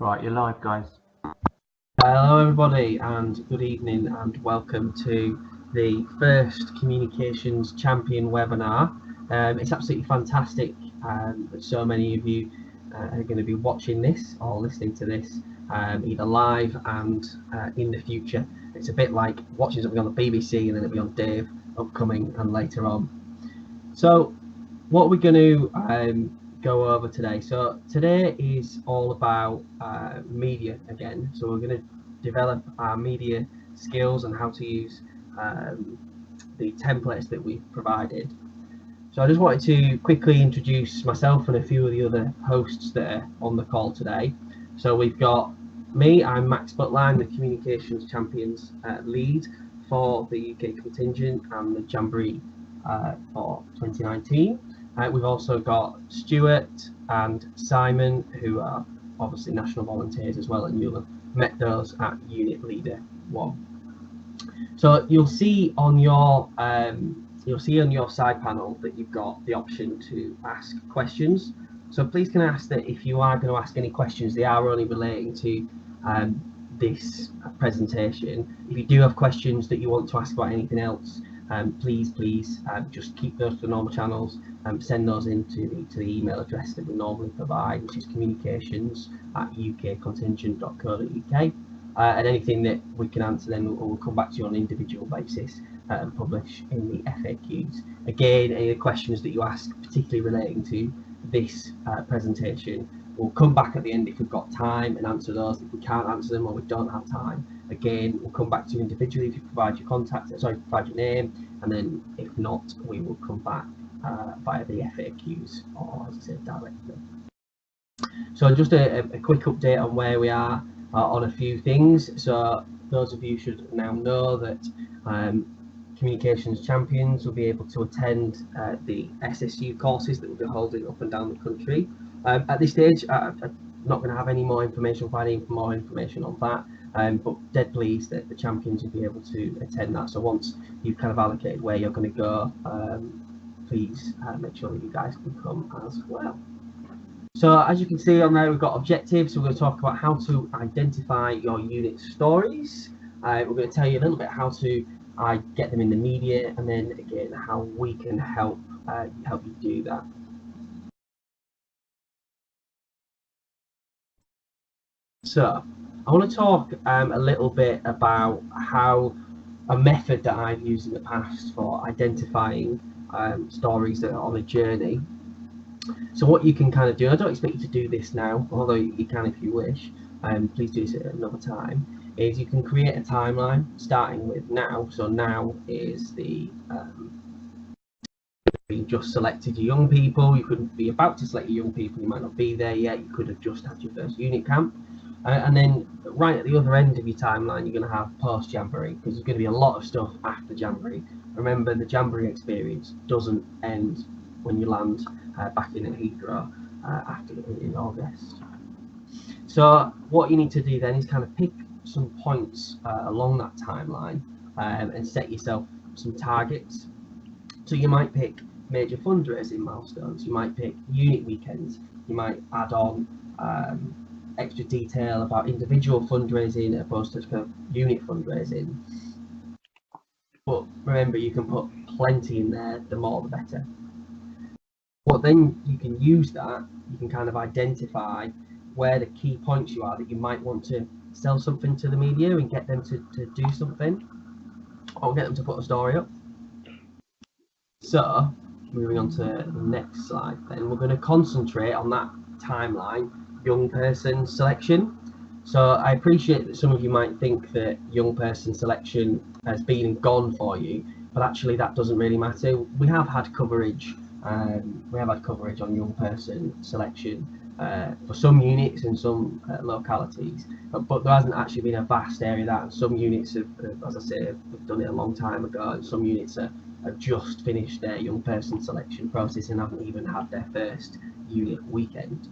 Right, you're live, guys. Hello everybody and good evening and welcome to the first Communications Champion webinar. It's absolutely fantastic that so many of you are going to be watching this or listening to this either live and in the future. It's a bit like watching something on the BBC and then it'll be on Dave upcoming and later on. So what we're going to go over today. So today is all about media again. So we're going to develop our media skills and how to use the templates that we've provided. So I just wanted to quickly introduce myself and a few of the other hosts that are on the call today. So we've got me, I'm Max Butler, I'm the Communications Champions lead for the UK contingent and the Jamboree for 2019. We've also got Stuart and Simon, who are obviously national volunteers as well, and you'll have met those at Unit Leader 1. So you'll see on your side panel that you've got the option to ask questions. So please can I ask that if you are going to ask any questions, they are only relating to this presentation. If you do have questions that you want to ask about anything else, please just keep those to the normal channels and send those into the email address that we normally provide, which is communications@ukcontingent.co.uk. And anything that we can answer, then we'll come back to you on an individual basis and publish in the FAQs. Again, any questions that you ask, particularly relating to this presentation, we'll come back at the end if we've got time and answer those. If we can't answer them or we don't have time, again, we'll come back to you individually if you provide your provide your name, and then if not, we will come back via the FAQs or, as I said, directly. So just a quick update on where we are on a few things. So those of you should now know that Communications Champions will be able to attend the SSU courses that we'll be holding up and down the country. At this stage, I'm not going to have any more information, providing more information on that, but dead pleased that the champions will be able to attend that. So once you've kind of allocated where you're going to go, please make sure that you guys can come as well. So as you can see on there, we've got objectives. So we're going to talk about how to identify your unit stories. We're going to tell you a little bit how to get them in the media, and then again how we can help you do that. So I want to talk a little bit about how a method that I've used in the past for identifying stories that are on a journey. So what you can kind of do, I don't expect you to do this now, although you can if you wish, please do this at another time, is you can create a timeline starting with now. So now is the you just selected your young people. You could be about to select your young people, you might not be there yet, you could have just had your first unit camp. And then right at the other end of your timeline, you're going to have post Jamboree, because there's going to be a lot of stuff after Jamboree. Remember, the Jamboree experience doesn't end when you land back in at Heathrow in August. So what you need to do then is kind of pick some points along that timeline and set yourself some targets. So you might pick major fundraising milestones, you might pick unit weekends, you might add on extra detail about individual fundraising as opposed to kind of unit fundraising. But remember, you can put plenty in there, the more the better. But then you can use that, you can kind of identify where the key points you are that you might want to sell something to the media and get them to do something, or get them to put a story up. So moving on to the next slide, then we're going to concentrate on that timeline, young person selection. So I appreciate that some of you might think that young person selection has been and gone for you, but actually that doesn't really matter. We have had coverage on young person selection for some units in some localities, but there hasn't actually been a vast area of that, and some units have, as I say, have done it a long time ago, and some units have just finished their young person selection process and haven't even had their first unit weekend.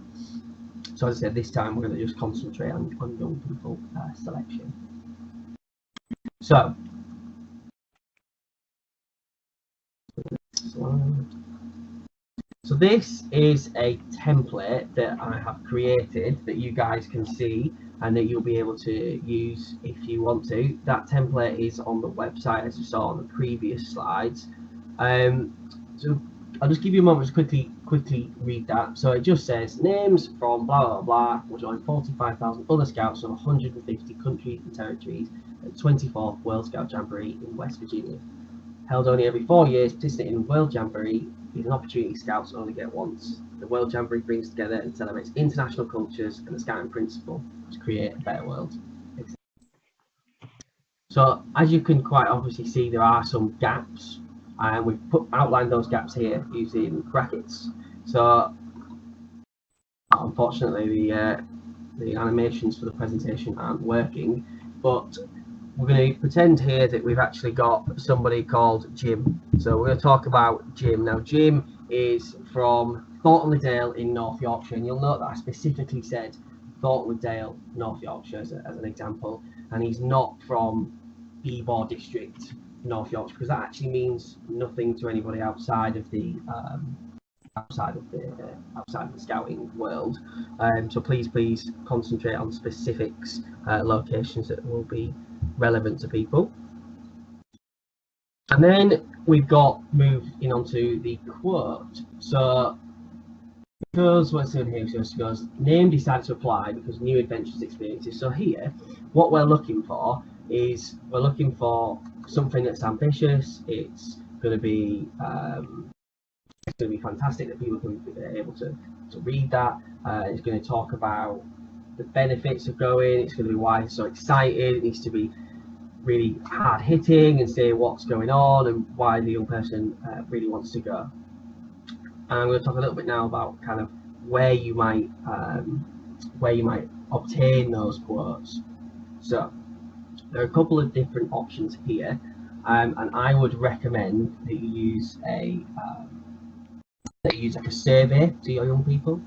So as I said, this time we're going to just concentrate on young people selection. So So this is a template that I have created that you guys can see and that you'll be able to use if you want to. That template is on the website, as you saw on the previous slides. So I'll just give you a moment to quickly read that. So it just says names from blah blah blah will join 45,000 other scouts from 150 countries and territories at 24th World Scout Jamboree in West Virginia. Held only every 4 years, participating in World Jamboree is an opportunity scouts only get once. The World Jamboree brings together and celebrates international cultures and the scouting principle to create a better world. So as you can quite obviously see, there are some gaps, and we've outlined those gaps here using brackets. So unfortunately the animations for the presentation aren't working, but we're going to pretend here that we've actually got somebody called Jim. So we're going to talk about Jim. Now Jim is from Thornton Le Dale in North Yorkshire, and you'll note that I specifically said Thornton Le Dale, North Yorkshire as an example, and he's not from Ebor District, North Yorkshire, because that actually means nothing to anybody outside of the scouting world. So please concentrate on specifics, locations that will be relevant to people. And then we've got moving on to the quote. So because what's in here just goes, name decided to apply because new adventures experiences. So here what we're looking for is something that's ambitious. It's going to be fantastic that people can be able to read that. It's going to talk about the benefits of going. It's going to be why it's so excited. It needs to be really hard hitting and say what's going on and why the young person really wants to go. And I'm going to talk a little bit now about kind of where you might obtain those quotes. So there are a couple of different options here, and I would recommend that you use like a survey to your young people.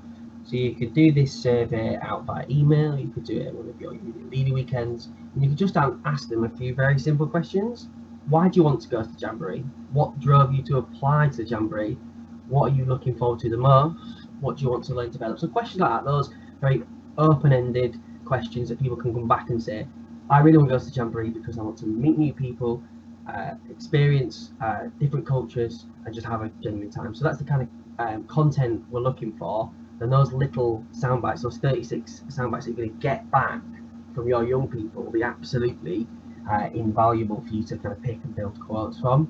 So you could do this survey out by email, you could do it at one of your leader weekends, and you could just ask them a few very simple questions. Why do you want to go to the Jamboree? What drove you to apply to the Jamboree? What are you looking forward to the most? What do you want to learn to develop? So questions like that, those very open-ended questions that people can come back and say, I really want to go to the Jamboree because I want to meet new people, experience different cultures, and just have a genuine time. So that's the kind of content we're looking for. And those little sound bites, those 36 sound bites that you're going to get back from your young people will be absolutely invaluable for you to kind of pick and build quotes from.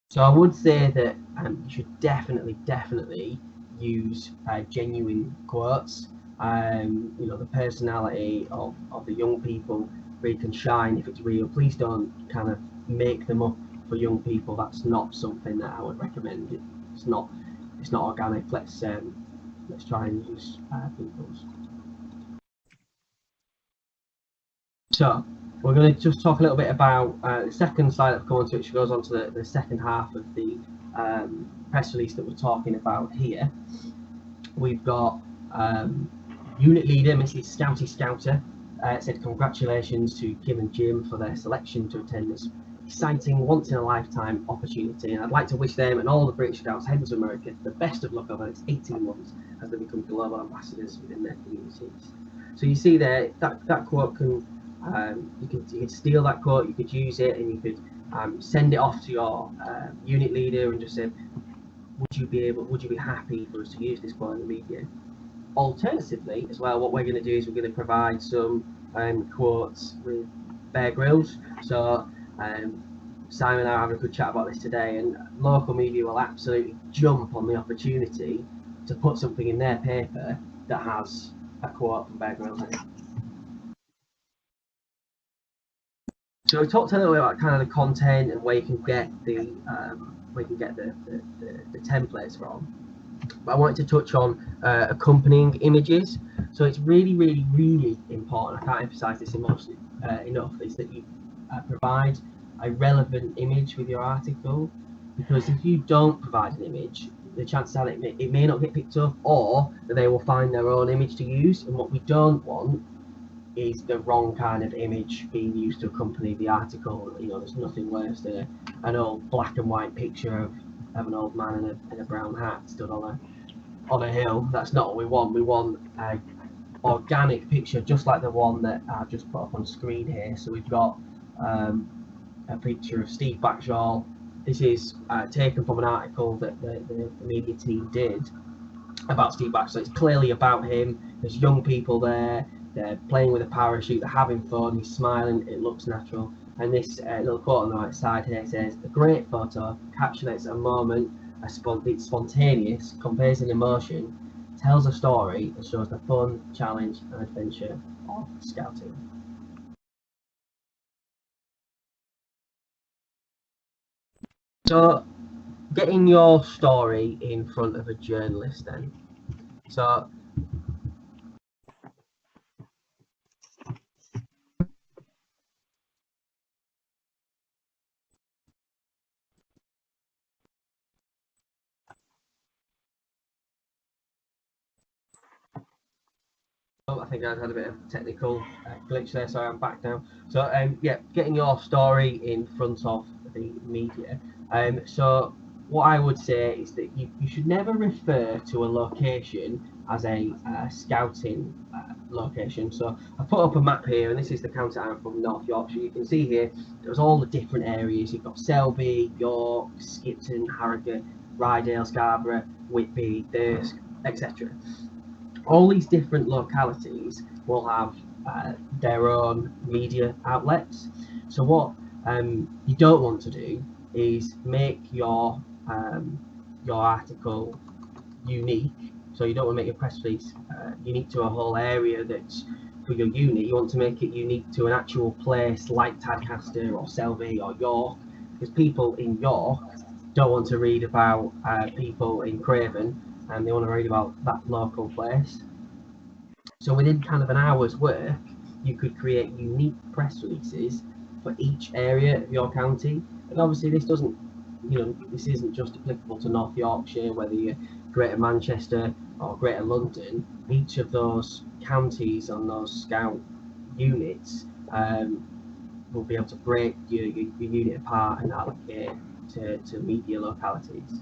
So I would say that you should definitely use genuine quotes. The personality of the young people really can shine if it's real. Please don't kind of make them up for young people. That's not something that I would recommend. It's not organic. Let's try and use people's. So we're going to just talk a little bit about the second slide I've come on to, which goes on to the second half of the press release that we're talking about here. We've got unit leader, Mrs. Scouty Scouter, said congratulations to Kim and Jim for their selection to attend this exciting once-in-a-lifetime opportunity, and I'd like to wish them and all the British Scouts heading to America the best of luck over the next 18 months as they become global ambassadors within their communities. So you see there, that quote can you can steal that quote, you could use it, and you could send it off to your unit leader and just say, would you be happy for us to use this quote in the media? Alternatively, as well, what we're going to do is we're going to provide some quotes with Bear Grylls. So Simon and I are having a good chat about this today, and local media will absolutely jump on the opportunity to put something in their paper that has a quote from Bear Grylls in it. So we talked a little bit about kind of the content and where you can get the templates from. But I wanted to touch on accompanying images. So it's really important, I can't emphasize this enough, is that you provide a relevant image with your article, because if you don't provide an image, the chances are that it may not get picked up, or that they will find their own image to use. And what we don't want is the wrong kind of image being used to accompany the article. There's nothing worse than an old black and white picture of of an old man in a brown hat stood on a hill. That's not what we want. We want a organic picture, just like the one that I've just put up on screen here. So we've got a picture of Steve Backshall. This is taken from an article that the media team did about Steve Backshall. It's clearly about him. There's young people there. They're playing with a parachute. They're having fun. He's smiling. It looks natural. And this little quote on the right side here says, "A great photo encapsulates a moment. It's spontaneous, conveys an emotion, tells a story, and shows the fun, challenge, and adventure of scouting." So, getting your story in front of a journalist then. So, I think I had a bit of technical glitch there, so I'm back now. So, yeah, getting your story in front of the media. So, what I would say is that you should never refer to a location as a scouting location. So, I put up a map here, and this is the county I'm from, North Yorkshire. You can see here, there's all the different areas. You've got Selby, York, Skipton, Harrogate, Rydale, Scarborough, Whitby, Thirsk, etc. All these different localities will have their own media outlets. So what you don't want to do is make your article unique. So you don't want to make your press release unique to a whole area that's for your unit. You want to make it unique to an actual place like Tadcaster or Selby or York, because people in York don't want to read about people in Craven, and they want to read about that local place. So within kind of an hour's work, you could create unique press releases for each area of your county. And obviously this doesn't, this isn't just applicable to North Yorkshire, whether you're Greater Manchester or Greater London. Each of those counties on those scout units will be able to break your unit apart and allocate to media localities.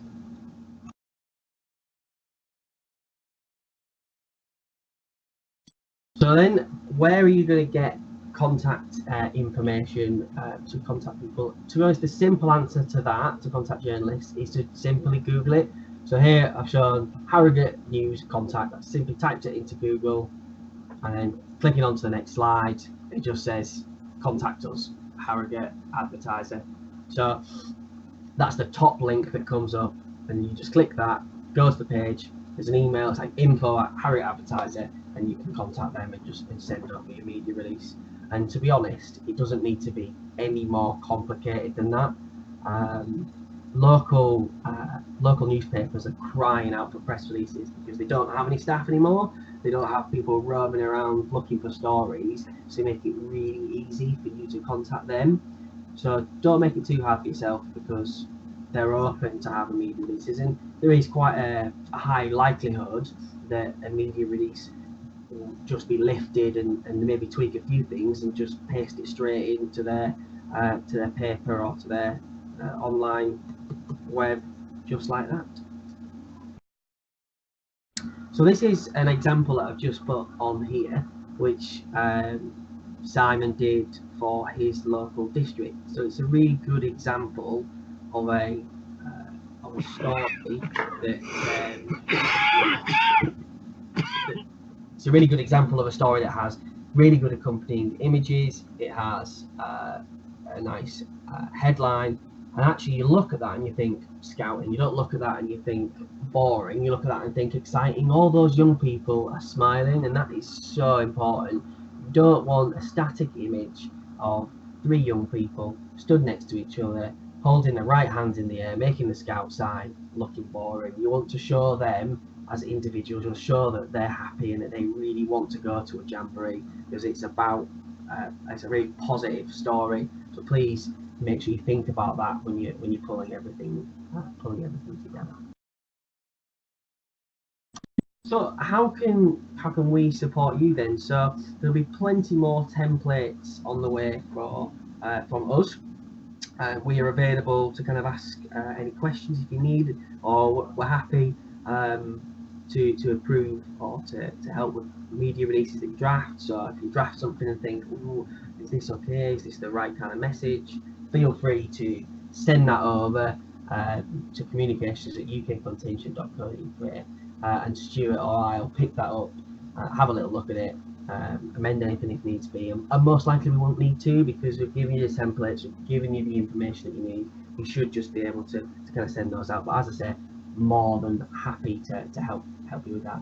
So then, where are you going to get contact information to contact people? To be honest, the simple answer to that, to contact journalists, is to simply Google it. So here I've shown Harrogate News Contact. I simply typed it into Google, and then clicking onto the next slide, it just says contact us, Harrogate Advertiser. So that's the top link that comes up, and you just click that, go to the page. There's an email, it's like info@Harrogate Advertiser, and you can contact them and just send up your media release. And to be honest, it doesn't need to be any more complicated than that. Local newspapers are crying out for press releases because they don't have any staff anymore. They don't have people roaming around looking for stories, so make it really easy for you to contact them. So don't make it too hard for yourself, because they're open to having media releases, and there is quite a high likelihood that a media release will just be lifted and maybe tweak a few things and just paste it straight into their paper or to their online web, just like that. So this is an example that I've just put on here, which Simon did for his local district. So it's a really good example of a story that it's a really good example of a story that has really good accompanying images. It has a nice headline, and actually you look at that and you think scouting. You don't look at that and you think boring. You look at that and think exciting. All those young people are smiling, and that is so important. You don't want a static image of 3 young people stood next to each other, holding their right hands in the air, making the scout sign, looking boring. You want to show them as individuals. You'll show that they're happy and that they really want to go to a jamboree, because it's about it's a very positive story. So please make sure you think about that when you're pulling everything together. So how can we support you then? So there'll be plenty more templates on the way from us. We are available to kind of ask any questions if you need, or we're happy to approve or to help with media releases that you draft. So if you draft something and think, ooh, is this okay? Is this the right kind of message? Feel free to send that over to communications at ukcontingent.co.uk, and Stuart or I'll pick that up, have a little look at it, amend anything if needs be, and most likely we won't need to, because we've given you the templates, we've given you the information that you need. You should just be able to kind of send those out. But as I say, more than happy to help you with that.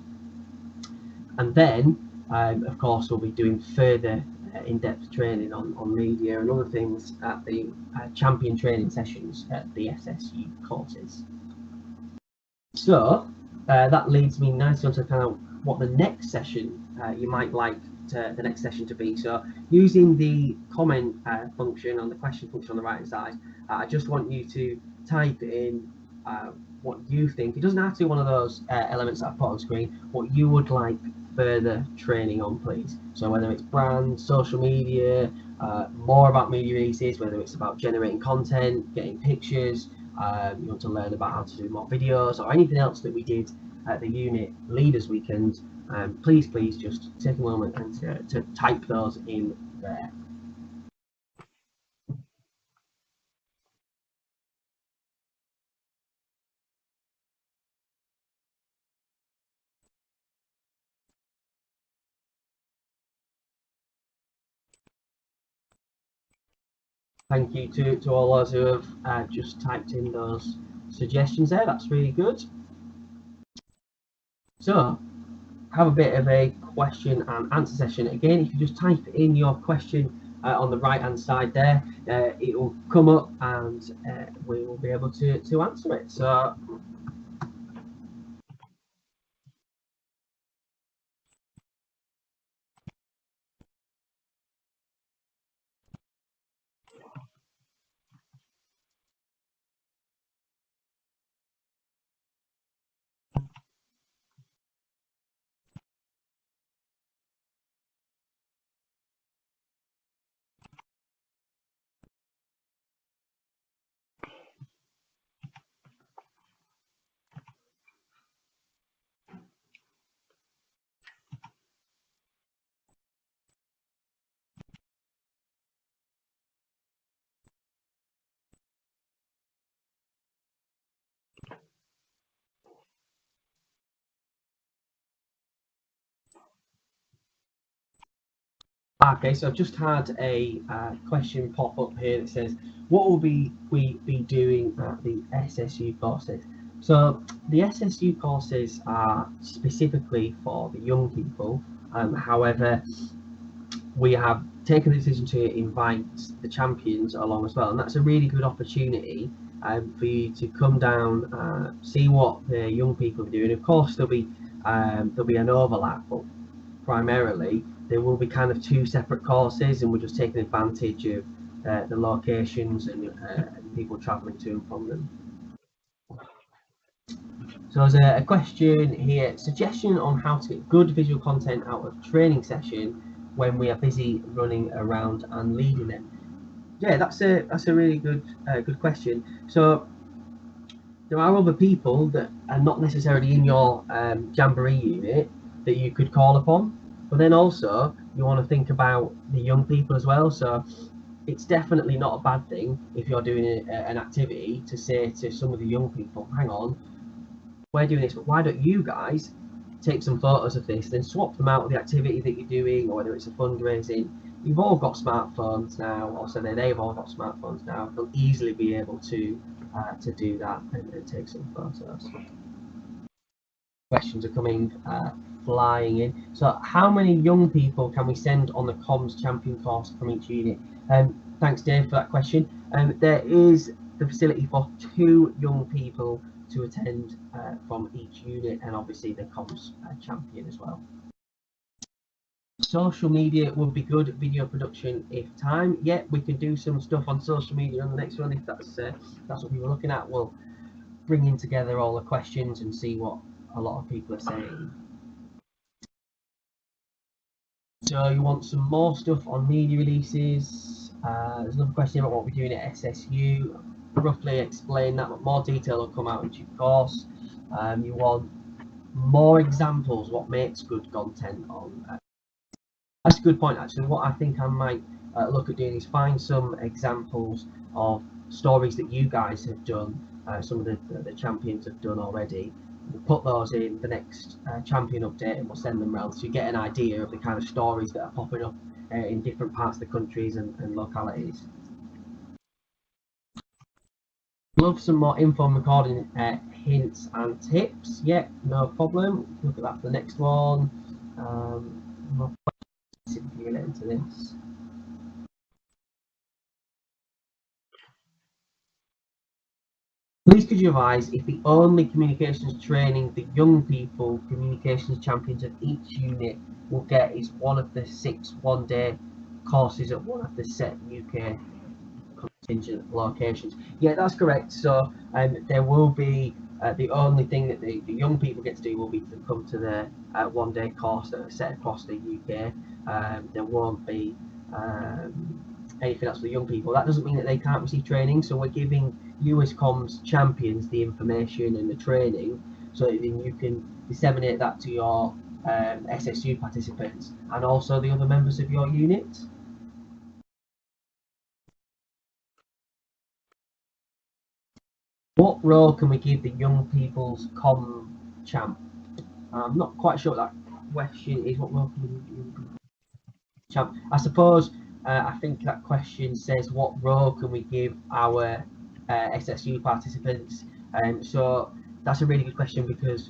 And then of course we'll be doing further in-depth training on media and other things at the champion training sessions at the SSU courses. So that leads me nicely onto kind of what the next session you might like the next session to be. So using the comment function on the question function on the right hand side, I just want you to type in what you think. It doesn't have to be one of those elements that I put on screen. What you would like further training on, please. So whether it's brand, social media, more about media releases, whether it's about generating content, getting pictures, you want to learn about how to do more videos, or anything else that we did at the unit leaders weekend, please just take a moment and to type those in there. Thank you to all those who have just typed in those suggestions there. That's really good. So have a bit of a question and answer session. Again, if you just type in your question on the right hand side there, it will come up and we will be able to answer it. So okay, so I've just had a question pop up here that says, what will we be doing at the SSU courses? So the SSU courses are specifically for the young people. However, we have taken the decision to invite the champions along as well, and that's a really good opportunity for you to come down, see what the young people are doing. Of course, there'll be an overlap, but primarily there will be kind of two separate courses, and we're just taking advantage of the locations and people travelling to and from them. So there's a question here, suggestion on how to get good visual content out of training session when we are busy running around and leading them. Yeah, that's a really good question. So there are other people that are not necessarily in your Jamboree unit that you could call upon, but then also you want to think about the young people as well. So it's definitely not a bad thing if you're doing an activity to say to some of the young people, hang on, we're doing this, but why don't you guys take some photos of this, then swap them out with the activity that you're doing, or whether it's a fundraising. You've all got smartphones now, or so they've all got smartphones now. They'll easily be able to do that and take some photos. Questions are coming flying in. So how many young people can we send on the comms champion course from each unit? Thanks Dave for that question. There is the facility for 2 young people to attend from each unit, and obviously the comms champion as well. Social media would be good, video production if time. Yeah, we can do some stuff on social media on the next one if that's what we were looking at. We'll bring in together all the questions and see what a lot of people are saying. So you want some more stuff on media releases? There's another question about what we're doing at SSU. Roughly explain that, but more detail will come out in due course. You want more examples, what makes good content on. That's a good point, actually. What I think I might look at doing is find some examples of stories that you guys have done, some of the champions have done already. We'll put those in the next champion update and we'll send them around so you get an idea of the kind of stories that are popping up in different parts of the countries and localities. Love some more info on recording hints and tips. Yeah, no problem. Look at that for the next one. More specifically related to this. Please could you advise if the only communications training the young people communications champions of each unit will get is one of the 6 one-day courses at one of the set UK contingent locations? Yeah, that's correct. So there will be the only thing that the young people get to do will be to come to the one-day course that are set across the UK. There won't be anything else for the young people. That doesn't mean that they can't receive training. So we're giving you as comms champions the information and the training, so that then you can disseminate that to your SSU participants and also the other members of your unit. What role can we give the young people's comm champ? I'm not quite sure what that question is. What role can we give the young people's champ? I suppose I think that question says what role can we give our SSU participants? So that's a really good question, because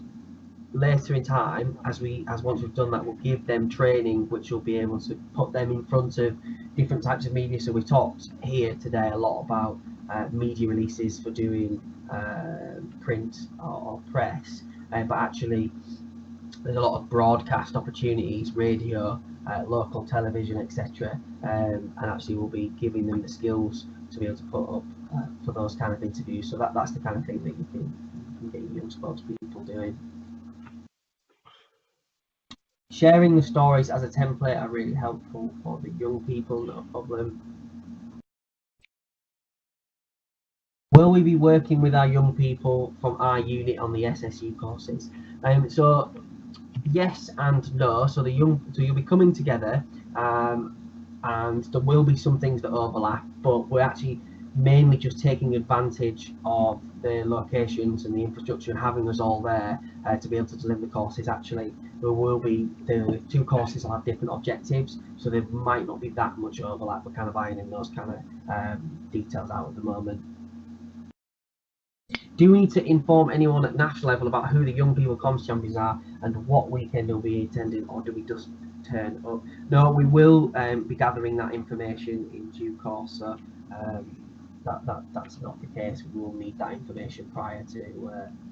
later in time, as once we've done that, we'll give them training which will be able to put them in front of different types of media. So we talked here today a lot about media releases for doing print or press, but actually there's a lot of broadcast opportunities, radio, local television, etc. And actually we'll be giving them the skills to be able to put up for those kind of interviews. So that's the kind of thing that you can get young sports people doing. Sharing the stories as a template are really helpful for the young people, no problem. Will we be working with our young people from our unit on the SSU courses? So yes and no. So you'll be coming together, and there will be some things that overlap, but we're actually mainly just taking advantage of the locations and the infrastructure and having us all there to be able to deliver the courses. Actually, there will be the 2 courses will have different objectives, so there might not be that much overlap. We're kind of ironing those kind of details out at the moment. Do we need to inform anyone at national level about who the young people comms champions are and what weekend they'll be attending, or do we just turn up? No, we will be gathering that information in due course. So that's not the case. We will need that information prior to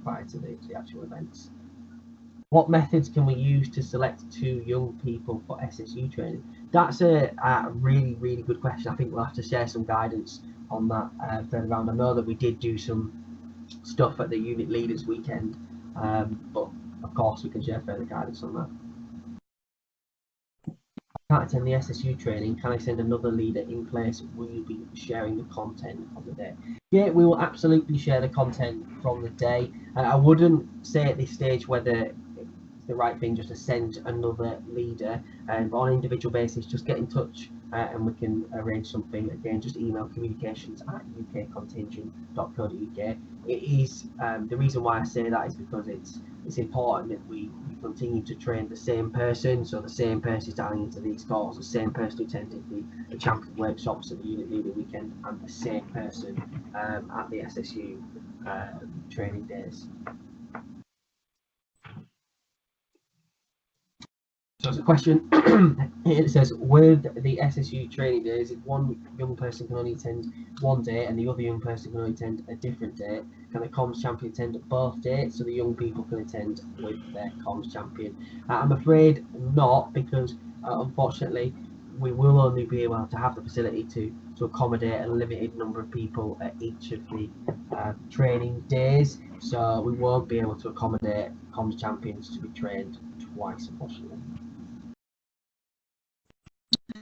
the actual events. What methods can we use to select 2 young people for SSU training? That's a really, really good question. I think we'll have to share some guidance on that further around. I know that we did do some stuff at the unit leaders weekend, but of course we can share further guidance on that. I can't attend the SSU training. Can I send another leader in place? Will you be sharing the content of the day? Yeah, we will absolutely share the content from the day. I wouldn't say at this stage whether it's the right thing just to send another leader, but on an individual basis, just get in touch and we can arrange something. Again, just email communications@ukcontingent.co.uk. It is the reason why I say that is because it's important that we continue to train the same person. So the same person is dialing into these calls, the same person who attended the champion workshops at the unit leader weekend, and the same person at the SSU training days. So it's a question. It says, with the SSU training days, if one young person can only attend one day and the other young person can only attend a different day, can the comms champion attend both dates so the young people can attend with their comms champion? I'm afraid not, because unfortunately we will only be able to have the facility to accommodate a limited number of people at each of the training days. So we won't be able to accommodate comms champions to be trained twice, unfortunately.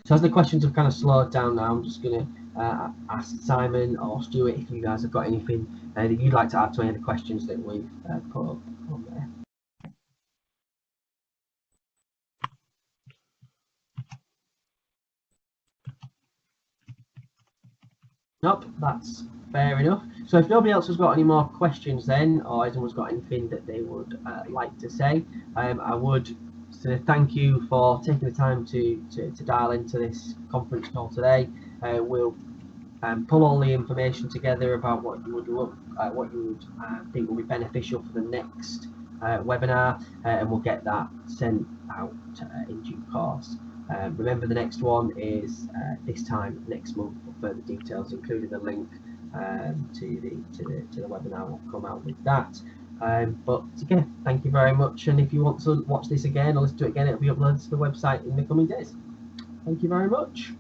So as the questions have kind of slowed down now, I'm just going to ask Simon or Stuart if you guys have got anything that you'd like to add to any of the questions that we've put up on there. Nope, that's fair enough. So if nobody else has got any more questions then, or anyone's got anything that they would like to say, I would thank you for taking the time to dial into this conference call today. We'll pull all the information together about what you would think will be beneficial for the next webinar, and we'll get that sent out in due course. Remember, the next one is this time next month. For further details, including the link to the webinar, will come out with that. But again, thank you very much. And if you want to watch this again or listen to it again, it'll be uploaded to the website in the coming days. Thank you very much.